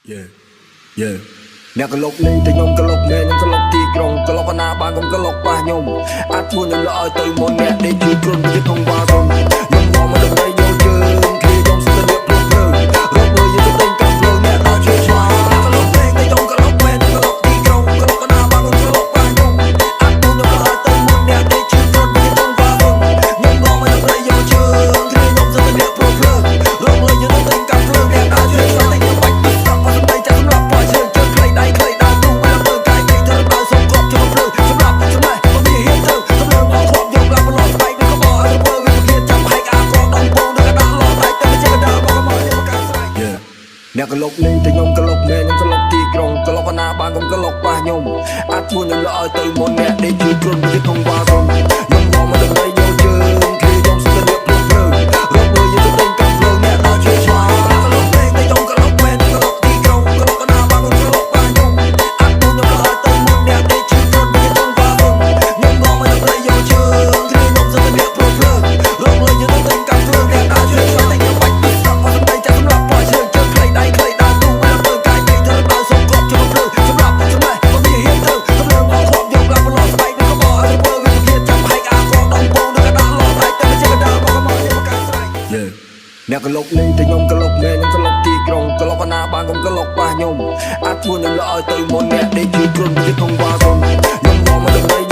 Yeah yeah អ្នកកលុកលេងតែខ្ញុំកលុកមែនខ្ញុំកលុកទីក្រុងកលុកណាបានខ្ញុំកលុកប៉ះខ្ញុំអាចធ្វើខ្ញុំល្អឲ្យទៅមុនអ្នកដេកជួយគ្រុនទៅក្នុងបារុំខ្ញុំមកមកដើម្បីយកជើងគ្នាខ្ញុំស្ទើរភ្លើងភ្លើងរកមើលយើងទៅតែងកាប់ភ្លើងអ្នកដល់ជួយឆ្លាកលុកលេងតែខ្ញុំកលុកមែនខ្ញុំកលុកទីក្រុងកលុកណាបានខ្ញុំកលុកប៉ះខ្ញុំអាចធ្វើខ្ញុំល្អឲ្យទៅមុនអ្នកដេកជួយគ្រុនទៅក្នុងបារុំខ្ញុំមកមកដើម្បីយកជើងគ្នាខ្ញុំស្ទើរភ្លើងភ្លើងរកមើលយើងទៅតែងកាប់ភ្លើងអ្នកដល់ជួយឆ្លាកតែខ្ញុំបាច់ស្ដាប់មកដើម្បីចាក់សម្រាប់ប៉ះជើងជើងខ្លីដៃខ្លីដើរទូមកមើលកាយគេទៅដល់សុំគប់ជើងភ្លើងសម្រាប់ចំណេះមកវាហ៊ានទៅសម្លើងមកខប់យកឡើងប្រឡោះស្បែកនឹងកបោឲ្យមើលវាគេចាប់ហែកអាកងដងពងនឹងកដាល់ឡោដៃទៅជាកដាល់មកមកនេះមកកាស្រ័យអ្នកកលុកលេងតែខ្ញុំកលុកមែនខ្ញុំកលុកទីក្រុងកលុកណាបានខ្ញុំកលុកប៉ះខ្ញុំអាចធ្វើខ្ញុំល្អឲ្យទៅមុនអ្នកដេកជួយគ្រុនទៅក្នុងបារុំខ្ញុំមកមកដើម្បីយកជើងគ្នាខ្ញុំស្ទើរភ្លើងភ្លើងរកមើលយើងទៅតែងកាប់ភ្លើងអ្នកដល់ជួយឆ្លាកកលុកលេងតែខ្ញុំកលុកមែនខ្ញុំកលុកទីក្រុងកលុកណាបានខ្ញុំកលុកប៉ះខ្ញុំអាចធ្វើខ្ញុំល្អឲ្យទៅមុនអ្នកដេកជួយគ្រុនទៅក្នុងបារុំខ្ញុំមកមកដើម្បីយកជើងគ្នាខ្ញុំស្ទើរភ្លើងភ្លើងរកមើលយើងទៅតែងកាប់ភ្លើងអ្នកដល់ជួយឆ្លាកតែខ្ញុំបាច់ស្ដាប់មកដើម្បីចាក់សម្រាប់ប៉ះជើងជើងខ្លីដៃខ្លីដើរទូមកមើលកាយគេទៅដល់សុំគប់ជើងភ្លើងសម្រាប់ចំណេះមកវាហ៊ានទៅសម្លើងមកខប់យកឡើងប្រឡោះស្បែកនឹងកបោឲ្យមើលវាគេចាប់ហែកអាកងដងពងនឹងកដាល់ឡោដៃទៅជាកដាល់មកមកនេះមកកាស្រ័យអ្នកកលុកលេងតែខ្ញុំកលុកមែនខ្ញុំកលុកទីក្រុងកលុកណាបានខ្ញុំកលុកប៉ះខ្ញុំអាចធ្វើខ្ញុំល្អឲ្យទៅមុនអ្នកដេកជួយគ្រុនទៅក្នុងបារុំខ្ញុំមកមកដើម្បី